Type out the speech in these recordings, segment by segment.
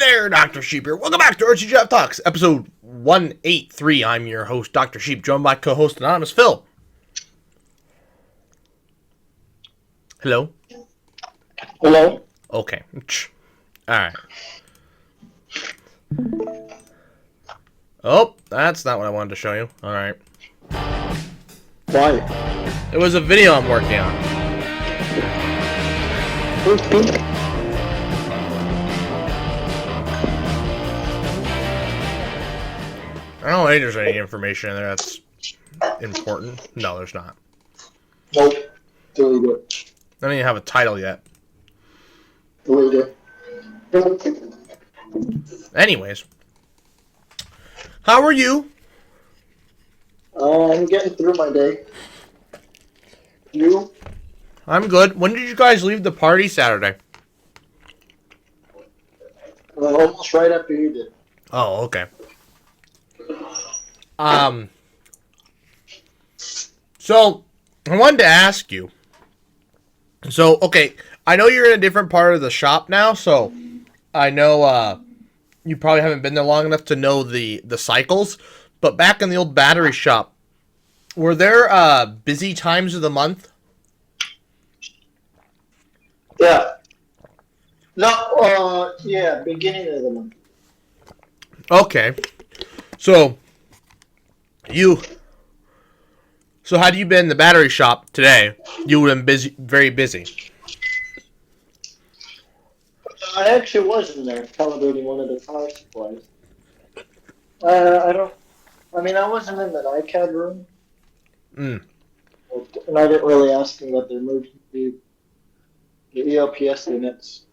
there, Dr. Sheep here. Welcome back to TGIF Talks, episode 183. I'm your host, Dr. Sheep, joined by co-host Anonymous Phil. Hello? Hello? Okay. Alright. Oh, that's not what I wanted to show you. Alright. Why? It was a video I'm working on. Okay. I don't think there's any information in there that's important. No, there's not. Nope. Delete it. I don't even have a title yet. Delete it. Anyways. How are you? I'm getting through my day. You? I'm good. When did you guys leave the party Saturday? Almost right after you did. Oh, okay. So, I wanted to ask you. So, okay, I know you're in a different part of the shop now, so I know, you probably haven't been there long enough to know the cycles, but back in the old battery shop, were there, busy times of the month? Yeah. No, yeah, beginning of the month. Okay. So had you been in the battery shop today, you would have been very busy. I actually was in there calibrating one of the power supplies. I wasn't in that iCAD room. And I didn't really ask them about the emergency, the ELPS units.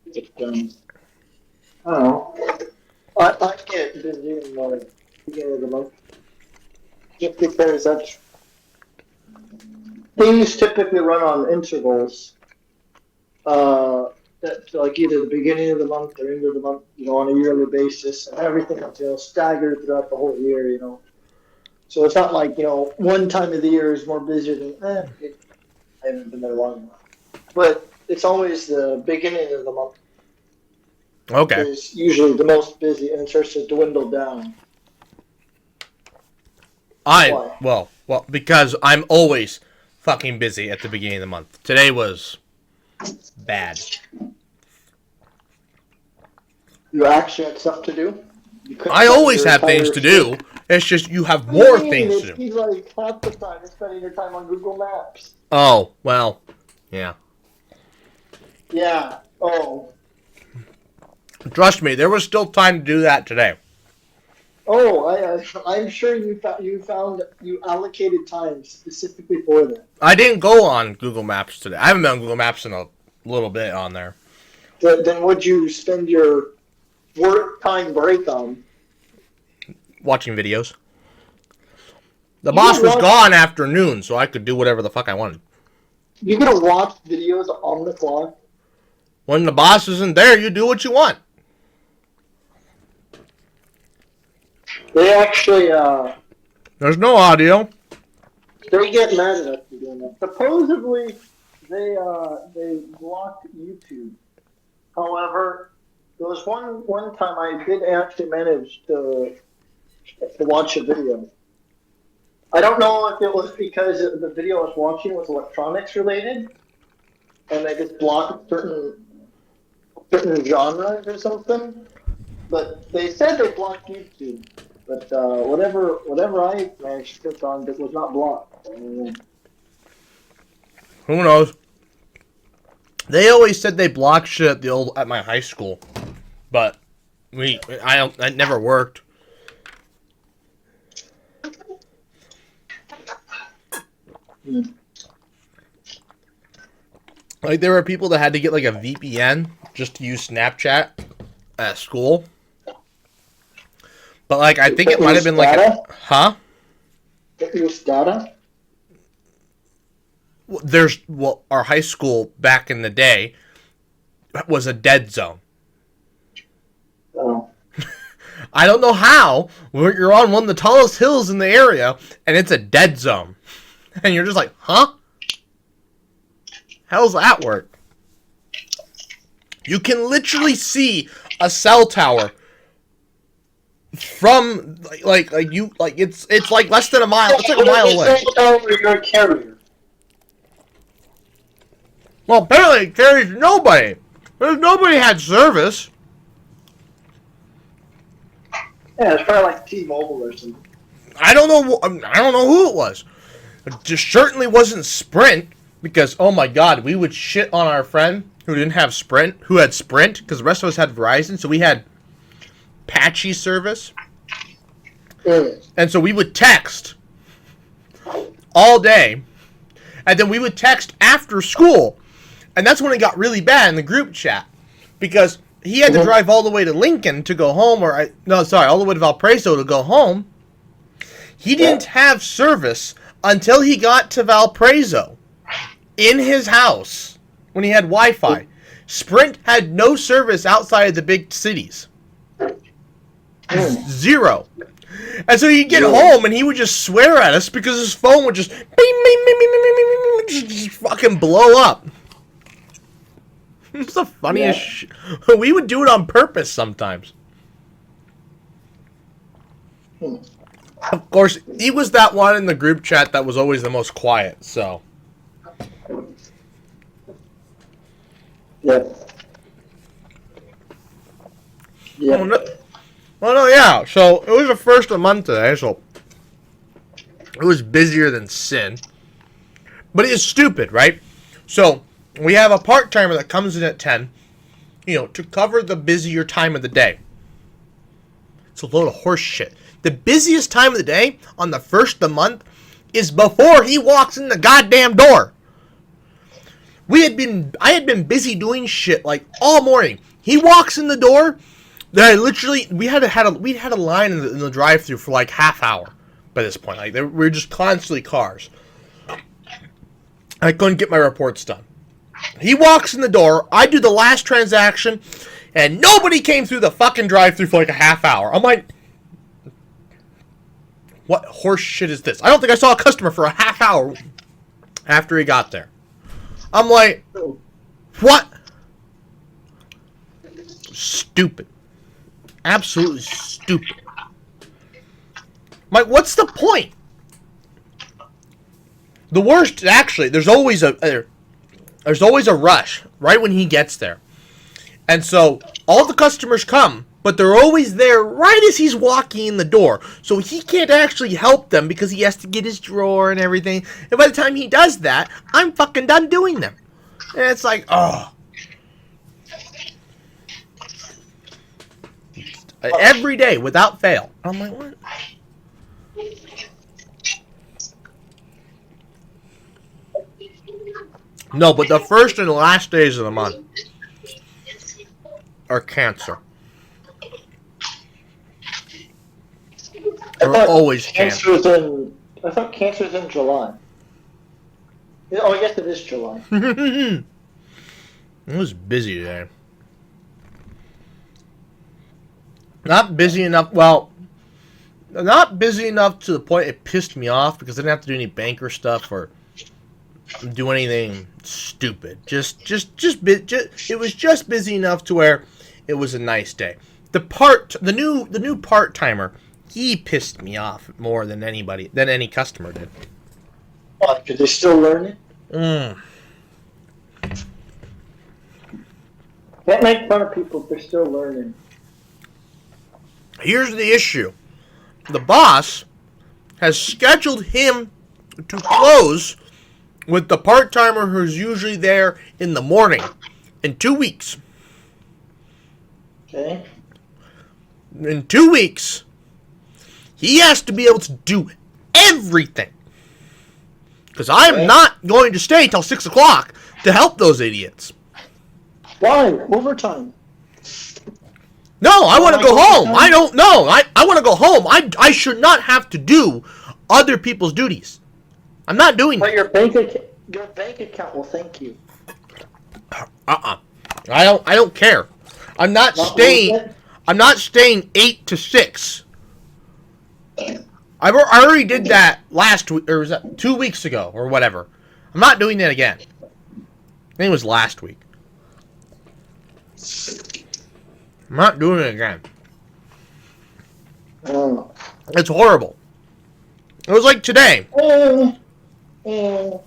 But, I don't know. I get busy in the beginning of the month. Just because things typically run on intervals. That's like either the beginning of the month or end of the month, on a yearly basis, and everything is, staggered throughout the whole year, So it's not like, one time of the year is more busy than, I haven't been there long enough. But it's always the beginning of the month. Okay. Is usually the most busy, and it starts to dwindle down. Why? Well, because I'm always fucking busy at the beginning of the month. Today was bad. You actually had stuff to do? I always have things to do. It's just you have more things to do. He's like half the time you're spending your time on Google Maps. Oh, well, yeah. Yeah. Oh. Trust me, there was still time to do that today. Oh, I'm sure you allocated time specifically for that. I didn't go on Google Maps today. I haven't been on Google Maps in a little bit on there. Then what'd you spend your work time break on? Watching videos. The boss was gone after noon, so I could do whatever the fuck I wanted. You gonna watch videos on the clock? When the boss isn't there, you do what you want. They actually, There's no audio. They get mad at us for doing that. Supposedly, they blocked YouTube. However, there was one time I did actually manage to watch a video. I don't know if it was because the video I was watching was electronics related, and they just blocked certain genres or something. But they said they blocked YouTube. But whatever I managed to click on, it was not blocked. Who knows? They always said they blocked shit at my high school, but it never worked. Like there were people that had to get like a VPN just to use Snapchat at school. But like I think it might have been like Use data? Our high school back in the day was a dead zone. Oh. I don't know how. You're on one of the tallest hills in the area, and it's a dead zone. And you're just like, huh? How does that work? You can literally see a cell tower from it's like less than a mile. It's like a mile away. Over your carrier. Well, apparently it carries nobody. Nobody had service. Yeah, it's probably like T-Mobile or something. I don't know. I don't know who it was. It just certainly wasn't Sprint, because oh my God, we would shit on our friend who didn't have Sprint, who had Sprint, because the rest of us had Verizon, so we had patchy service. And so we would text all day, and then we would text after school, and that's when it got really bad in the group chat, because he had to drive all the way to Lincoln to go home, all the way to Valparaiso to go home. He didn't have service until he got to Valparaiso in his house when he had Wi-Fi. Sprint had no service outside of the big cities. Zero. And so he'd get home and he would just swear at us because his phone would just bing, bing, bing, bing, bing, bing, bing, just fucking blow up. It's the funniest shit. We would do it on purpose sometimes. Of course, he was that one in the group chat that was always the most quiet, so. Yeah. Yeah. Yeah. So, it was the first of the month today, so it was busier than sin. But it is stupid, right? So, we have a part-timer that comes in at 10, to cover the busier time of the day. It's a load of horse shit. The busiest time of the day on the first of the month is before he walks in the goddamn door. I had been busy doing shit like all morning. He walks in the door. We had a line in the drive-thru for like half hour by this point. Like we were just constantly cars. I couldn't get my reports done. He walks in the door. I do the last transaction, and nobody came through the fucking drive-thru for like a half hour. I'm like, what horse shit is this? I don't think I saw a customer for a half hour after he got there. I'm like, what? Stupid. Absolutely stupid. I'm like, what's the point? The worst, actually, there's always a rush right when he gets there. And so all the customers come, but they're always there right as he's walking in the door. So he can't actually help them because he has to get his drawer and everything. And by the time he does that, I'm fucking done doing them. And it's like, oh. Every day without fail. I'm like, what? No, but the first and last days of the month are cancer. They're always cancer. I thought cancer's in July. Oh, yes, it is July. It was busy today. Not busy enough to the point it pissed me off because I didn't have to do any banker stuff or do anything stupid. It was just busy enough to where it was a nice day. The new part-timer, he pissed me off more than any customer did. What, because they're still learning? Can't make fun of people if they're still learning. Here's the issue. The boss has scheduled him to close with the part-timer who's usually there in the morning in 2 weeks. Okay. In 2 weeks, he has to be able to do everything. Because I am not going to stay till 6 o'clock to help those idiots. Why? Overtime. No, I want to go home. I don't know. I want to go home. I should not have to do other people's duties. I'm not doing that. But your bank account will thank you. I don't care. I'm not staying 8 to 6. I already did that last week, or was that 2 weeks ago, or whatever. I'm not doing that again. I think it was last week. I'm not doing it again. Oh. It's horrible. It was like today. It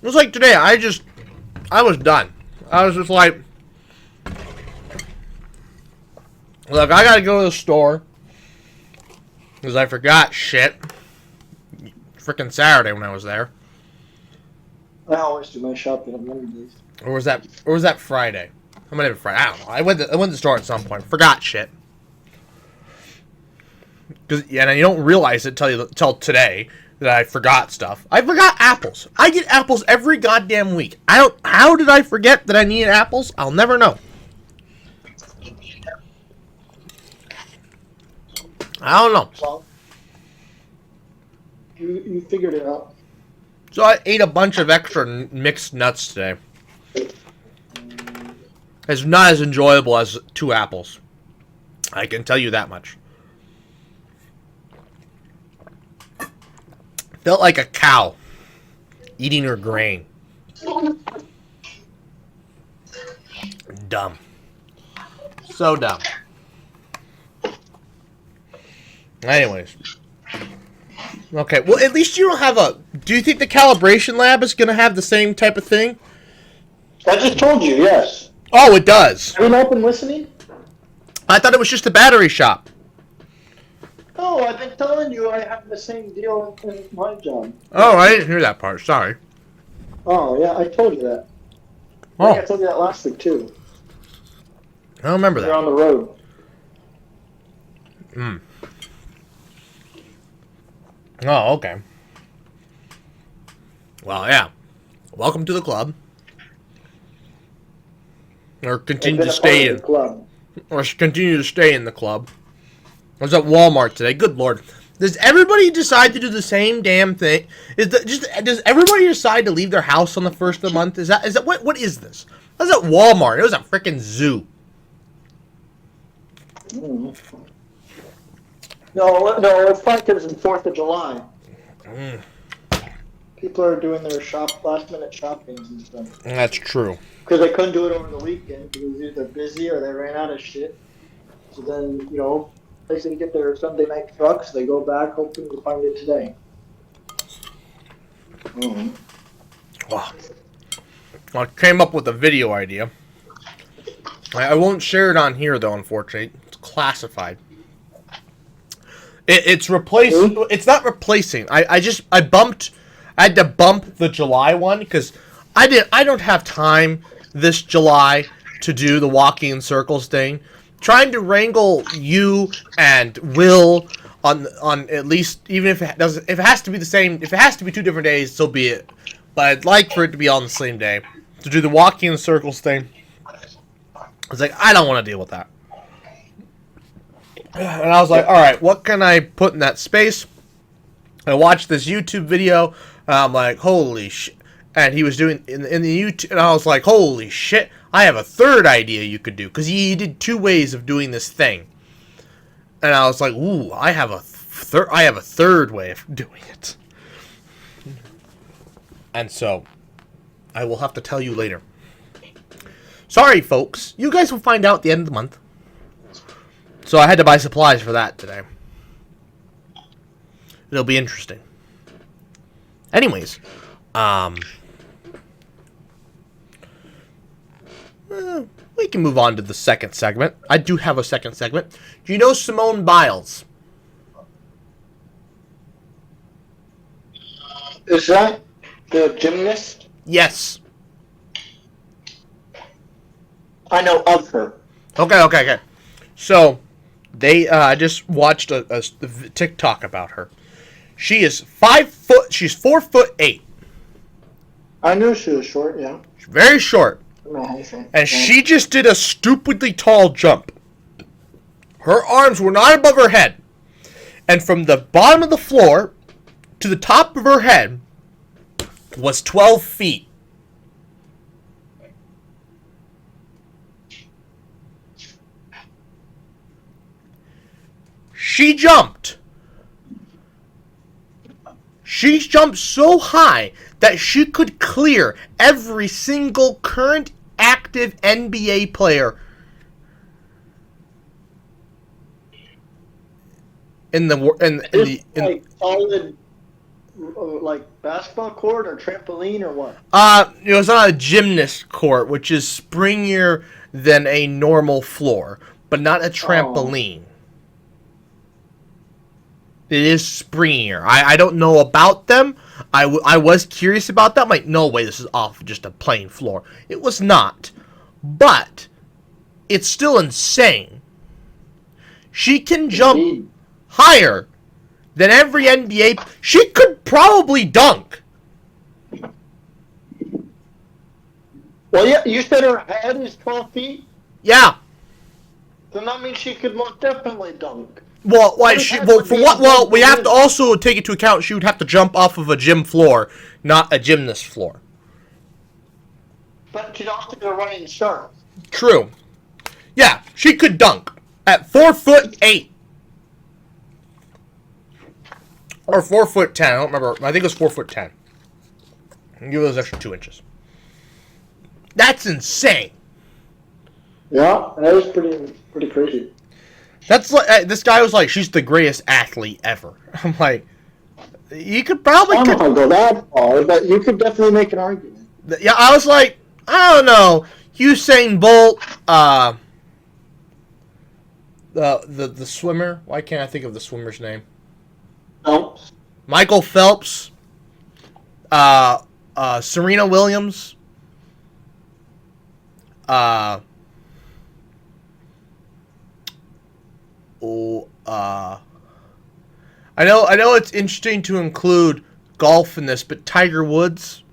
was like today. I was done. I was just like, look, I gotta go to the store because I forgot shit. Freaking Saturday when I was there. I always do my shopping on Mondays. Or was that Friday? I might have been Friday. I don't know. I went to the store at some point. Forgot shit. And you don't realize it till today that I forgot stuff. I forgot apples. I get apples every goddamn week. How did I forget that I needed apples? I'll never know. I don't know. Well, you figured it out. So I ate a bunch of extra mixed nuts today. It's not as enjoyable as 2 apples. I can tell you that much. Felt like a cow eating her grain. Dumb. So dumb. Anyways. Okay, well, at least you don't have a... Do you think the calibration lab is going to have the same type of thing? I just told you, yes. Oh, it does. Have you not been listening? I thought it was just a battery shop. Oh, I've been telling you I have the same deal in my job. Oh, I didn't hear that part. Sorry. Oh, yeah, I told you that. Oh. I told you that last week, too. I don't remember You're that. on the road. Oh, okay. Well, yeah. Welcome to the club. Or continue to stay in. Club. Or continue to stay in the club. I was at Walmart today. Good lord. Does everybody decide to do the same damn thing? Does everybody decide to leave their house on the first of the month? Is that what is this? I was at Walmart. It was a freaking zoo. Mm. No, it's fine because it's 4th of July. People are doing their last minute shoppings and stuff. That's true. Because they couldn't do it over the weekend because it was either busy or they ran out of shit. So then, they can get their Sunday night trucks. They go back hoping to find it today. Wow. Well, I came up with a video idea. I won't share it on here, though, unfortunately. It's classified. It's replacing... It's not replacing. I had to bump the July one because I don't have time this July to do the walking in circles thing. Trying to wrangle you and Will on at least, even if it has to be the same, if it has to be 2 different days, so be it. But I'd like for it to be on the same day. To do the walking in circles thing. I was like, I don't want to deal with that. And I was like, alright, what can I put in that space? I watched this YouTube video, and I'm like, holy shit. And he was doing, in the YouTube, and I was like, holy shit, I have a third idea you could do. Because he did 2 ways of doing this thing. And I was like, ooh, I have a third way of doing it. And so, I will have to tell you later. Sorry, folks. You guys will find out at the end of the month. So I had to buy supplies for that today. It'll be interesting. Anyways, we can move on to the second segment. I do have a second segment. Do you know Simone Biles? Is that the gymnast? Yes. I know of her. Okay. So, I just watched a TikTok about her. She is 5 foot. She's 4'8". I knew she was short. Yeah. She's very short. And she just did a stupidly tall jump. Her arms were not above her head. And from the bottom of the floor to the top of her head was 12 feet. She jumped. She jumped so high that she could clear every single current active NBA player in the like solid, like basketball court or trampoline or what? It was on a gymnast court, which is springier than a normal floor, but not a trampoline. It is springier. I don't know about them. I was curious about that. I'm like, no way, this is off just a plain floor. It was not. But it's still insane. She can jump higher than every NBA. She could probably dunk. Well, yeah, you said her head is 12 feet? Yeah. Then that means she could most definitely dunk. Well, why she? Well, for what? Well, we have to also take into account she would have to jump off of a gym floor, not a gymnast floor. But she'd also be a running start. True. Yeah, she could dunk at 4'8" or 4'10". I don't remember. I think it was 4'10". Give her those extra 2 inches. That's insane. Yeah, that was pretty crazy. That's like this guy was like, she's the greatest athlete ever. I'm like, you could probably. I don't know if I'd go that far, but you could definitely make an argument. Yeah, I was like, I don't know, Usain Bolt, the swimmer. Why can't I think of the swimmer's name? Phelps. Michael Phelps. Serena Williams. I know it's interesting to include golf in this, but Tiger Woods.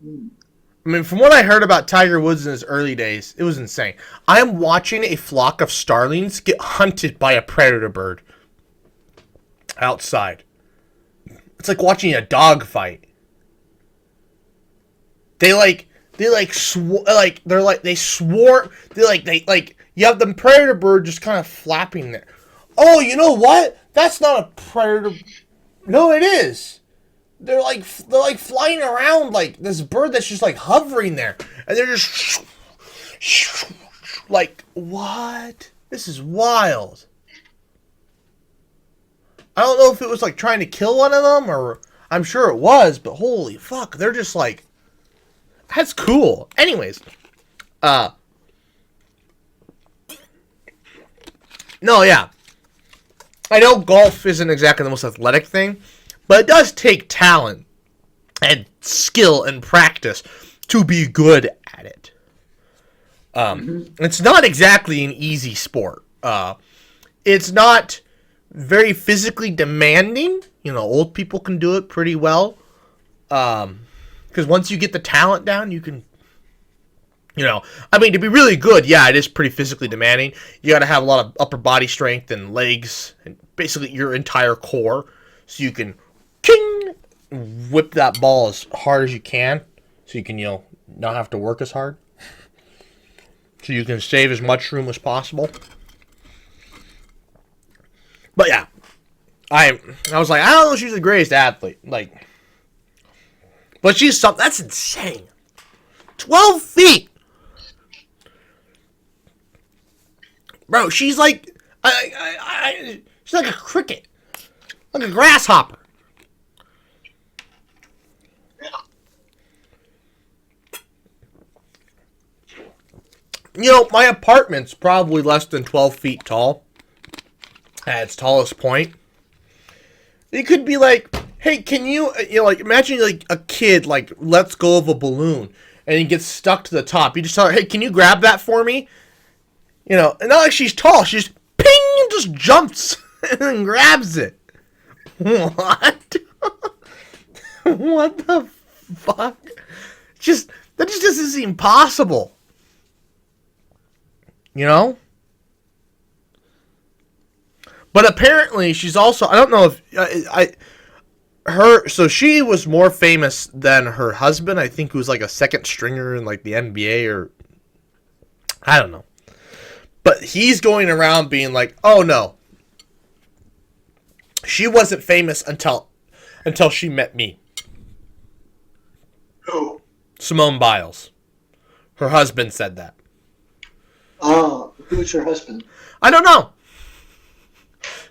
I mean, from what I heard about Tiger Woods in his early days, it was insane. I am watching a flock of starlings get hunted by a predator bird outside. It's like watching a dog fight. They you have the predator bird just kind of flapping there. Oh, you know what? That's not a predator. No, it is. They're like flying around like this bird that's just like hovering there, and they're just like, what? This is wild. I don't know if it was like trying to kill one of them, or I'm sure it was, but holy fuck, they're just like, that's cool. Anyways, no, yeah. I know golf isn't exactly the most athletic thing, but it does take talent and skill and practice to be good at it. It's not exactly an easy sport. It's not very physically demanding. You know, old people can do it pretty well. Because once you get the talent down, you can, I mean, to be really good, yeah, it is pretty physically demanding. You got to have a lot of upper body strength and legs and basically your entire core, so you can whip that ball as hard as you can, so you can, not have to work as hard, so you can save as much room as possible. But yeah, I was like, I don't know if she's the greatest athlete, but she's something. That's insane. 12 feet. Bro, she's like, she's like a cricket. Like a grasshopper. My apartment's probably less than 12 feet tall. At its tallest point. It could be like, hey, can you, imagine like a kid, lets go of a balloon and he gets stuck to the top. You just tell her, hey, can you grab that for me? And not like she's tall. She just, ping, and just jumps and grabs it. What? What the fuck? That just doesn't seem possible. But apparently she's also, I don't know if, so she was more famous than her husband, I think, who was like a second stringer in like the NBA, or I don't know. But he's going around being like, oh no, she wasn't famous until she met me. Who? Simone Biles. Her husband said that. Oh, who's your husband? I don't know.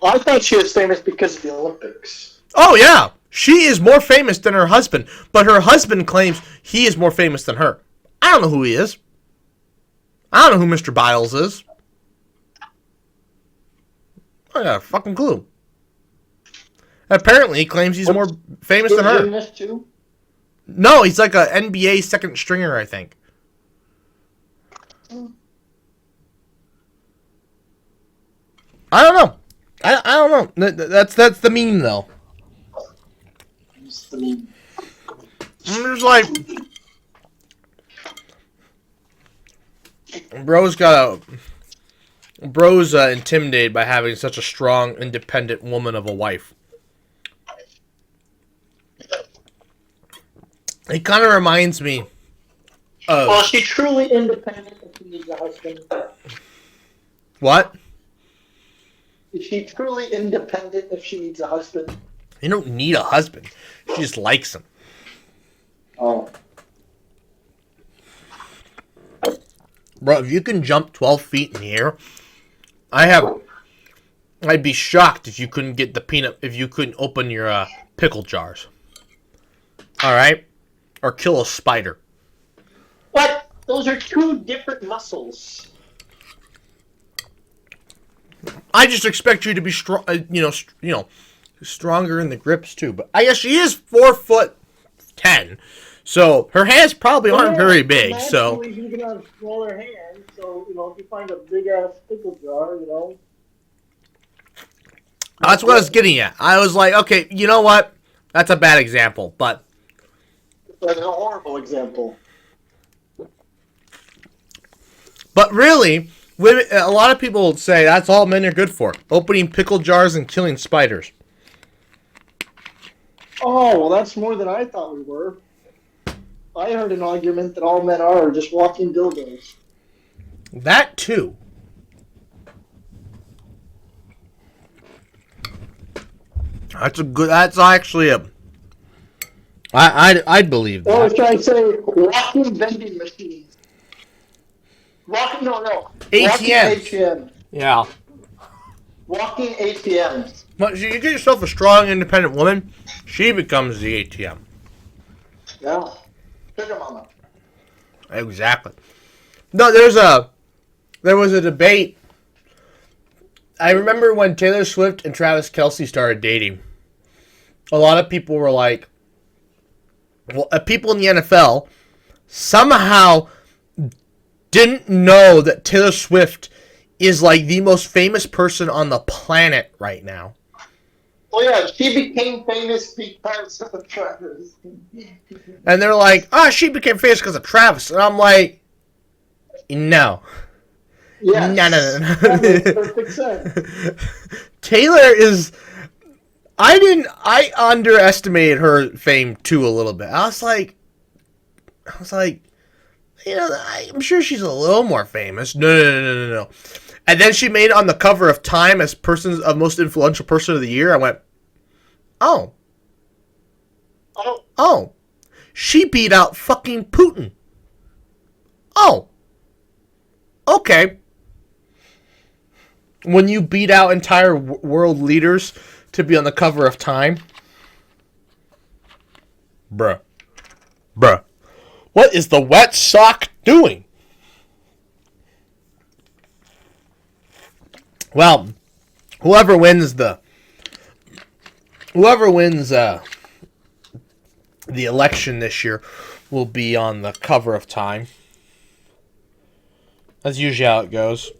I thought she was famous because of the Olympics. Oh, yeah. She is more famous than her husband, but her husband claims he is more famous than her. I don't know who he is. I don't know who Mr. Biles is. I got a fucking clue. Apparently, he claims he's more famous than her. Gymnast too? No, he's like a NBA second stringer, I think. I don't know. I don't know. That's the meme, though. What's the meme? I'm just like, bro's intimidated by having such a strong, independent woman of a wife. It kind of reminds me of... Well, is she truly independent if she needs a husband? What? Is she truly independent if she needs a husband? You don't need a husband. She just likes him. Oh. Bro, if you can jump 12 feet in the air, I'd be shocked if you couldn't get if you couldn't open your pickle jars. Alright? Or kill a spider. What? Those are two different muscles. I just expect you to be strong, stronger in the grips too. But I guess she is 4'10", so her hands probably aren't very big. So you can have smaller hands. So if you find a big ass pickle jar, That's what I was getting at. I was like, okay, you know what? That's a bad example, but that's a horrible example. But really, women, a lot of people would say that's all men are good for: opening pickle jars and killing spiders. Oh, well, that's more than I thought we were. I heard an argument that all men are just walking dildos. That too. That's actually a. I'd believe that. I was trying to say walking vending machines. Walking, no. ATMs. Walking ATM. Yeah. Walking ATMs. But you get yourself a strong, independent woman, she becomes the ATM. Yeah. Sugar mama. Exactly. No, there was a debate. I remember when Taylor Swift and Travis Kelce started dating. A lot of people were like, well, people in the NFL somehow didn't know that Taylor Swift is like the most famous person on the planet right now. Oh yeah, she became famous because of Travis. And they're like, she became famous because of Travis. And I'm like, no. Yes. No. That makes perfect sense. Taylor is... I underestimated her fame too a little bit. I was like, I'm sure she's a little more famous. No. And then she made it on the cover of Time as most influential person of the year. I went, oh. She beat out fucking Putin. Oh. Okay. When you beat out entire world leaders to be on the cover of Time. Bruh. What is the wet sock doing? Well, whoever wins the election this year will be on the cover of Time. That's usually how it goes.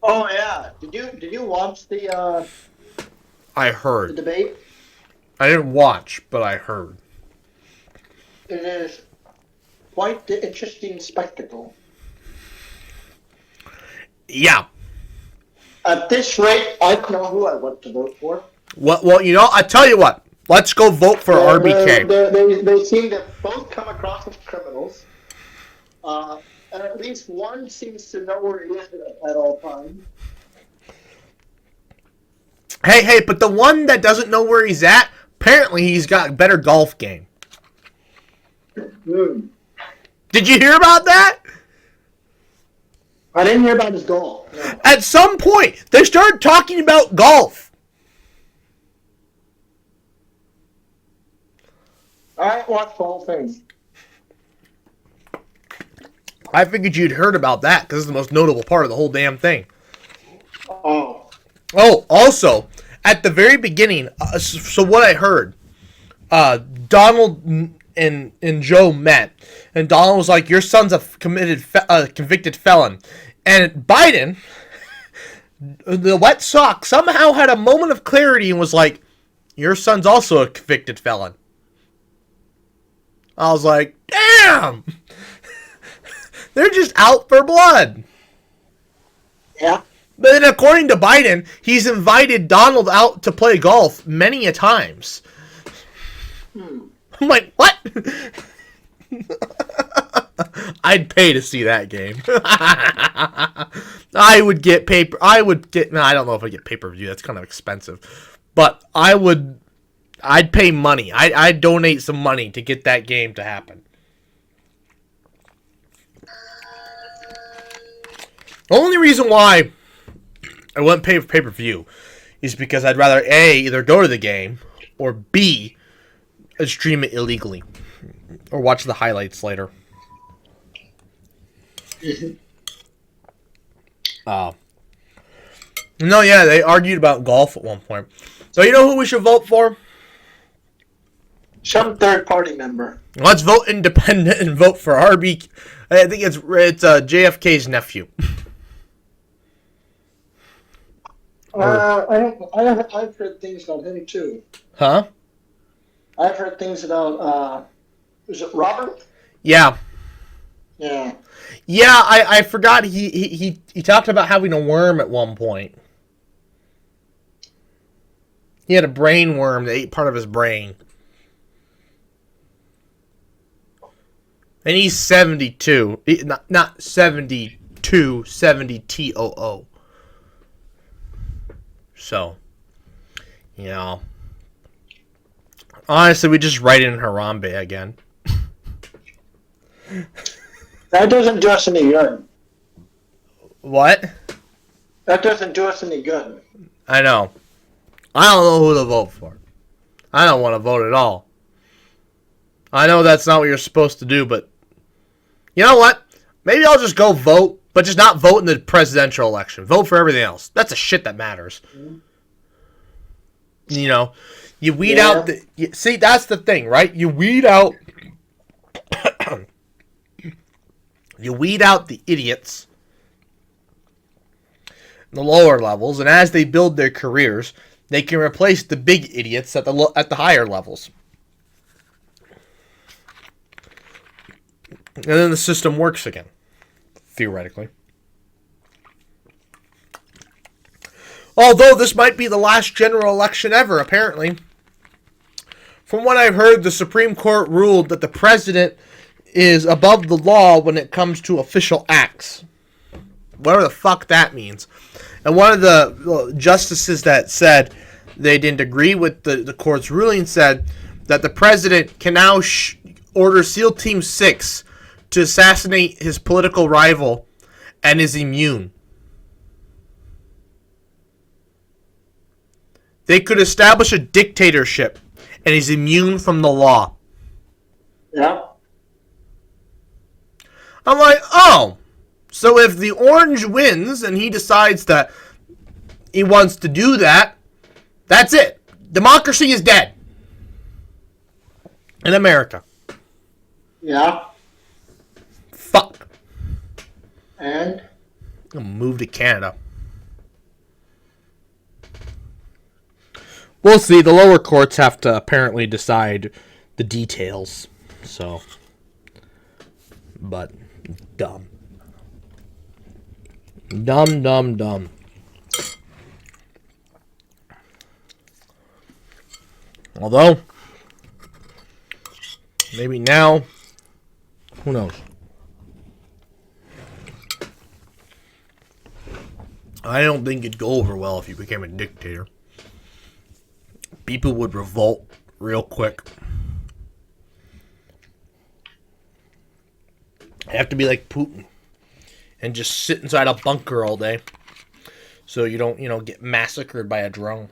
Oh yeah. Did you watch the I heard. the debate? I didn't watch, but I heard. It is quite the interesting spectacle. Yeah. At this rate, I don't know who I want to vote for. Well, I tell you what. Let's go vote for RBK. They seem to both come across as criminals. And at least one seems to know where he is at all times. Hey, but the one that doesn't know where he's at, apparently he's got a better golf game. Did you hear about that? I didn't hear about his goal. No. At some point, they started talking about golf. I watched the whole thing. I figured you'd heard about that because it's the most notable part of the whole damn thing. Oh. Oh, also, at the very beginning, so what I heard, Donald and Joe met, and Donald was like, "Your son's a convicted felon," and Biden, the Wet Sox, somehow had a moment of clarity and was like, "Your son's also a convicted felon." I was like, "Damn, they're just out for blood." Yeah. But then, according to Biden, he's invited Donald out to play golf many a times. I'm like, what? I'd pay to see that game. I would get paper. No, I don't know if I'd get pay-per-view. That's kind of expensive. But I'd pay money. I'd donate some money to get that game to happen. The only reason why I wouldn't pay for pay-per-view is because I'd rather A, either go to the game, or B, stream it illegally. Or watch the highlights later. No, yeah, they argued about golf at one point. So you know who we should vote for? Some third party member. Let's vote independent and vote for RB. I think it's JFK's nephew. I've heard things about him too. Huh? I've heard things about, is it Robert? Yeah. Yeah. Yeah, I forgot he talked about having a worm at one point. He had a brain worm that ate part of his brain. And he's 72. Not 72, 70 TOO. So, you know. Honestly, we just write in Harambe again. That doesn't do us any good. What? That doesn't do us any good. I know. I don't know who to vote for. I don't want to vote at all. I know that's not what you're supposed to do, but you know what? Maybe I'll just go vote, but just not vote in the presidential election. Vote for everything else. That's the shit that matters. You know, you weed out the... See, that's the thing, right? You weed out... you weed out the idiots in the lower levels, and as they build their careers, they can replace the big idiots at the higher levels. And then the system works again, theoretically. Although this might be the last general election ever, apparently. From what I've heard, the Supreme Court ruled that the president is above the law when it comes to official acts. Whatever the fuck that means. And one of the justices that said they didn't agree with the court's ruling said that the president can now order SEAL Team 6 to assassinate his political rival and is immune. They could establish a dictatorship and he's immune from the law. Yeah. I'm like, oh, so if the orange wins and he decides that he wants to do that, that's it. Democracy is dead. In America. Yeah. Fuck. And? I'm gonna move to Canada. We'll see. The lower courts have to apparently decide the details. So. But. Dumb. Dumb. Although, maybe now, who knows? I don't think it'd go over well if you became a dictator. People would revolt real quick. You have to be like Putin and just sit inside a bunker all day so you don't, get massacred by a drone.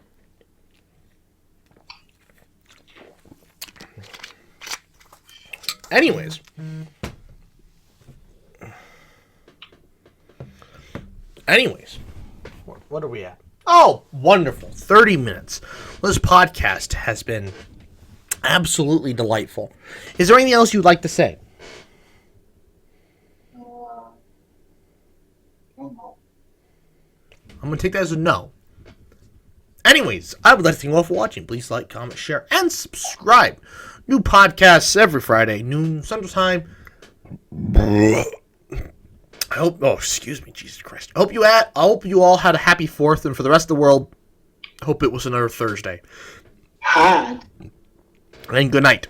Anyways. What are we at? Oh, wonderful. 30 minutes. Well, this podcast has been absolutely delightful. Is there anything else you'd like to say? I'm going to take that as a no. Anyways, I would like to thank you all for watching. Please like, comment, share, and subscribe. New podcasts every Friday, noon Central Time. I hope. Oh, excuse me, Jesus Christ. I hope you all had a happy 4th, and for the rest of the world, I hope it was another Thursday. Had. And good night.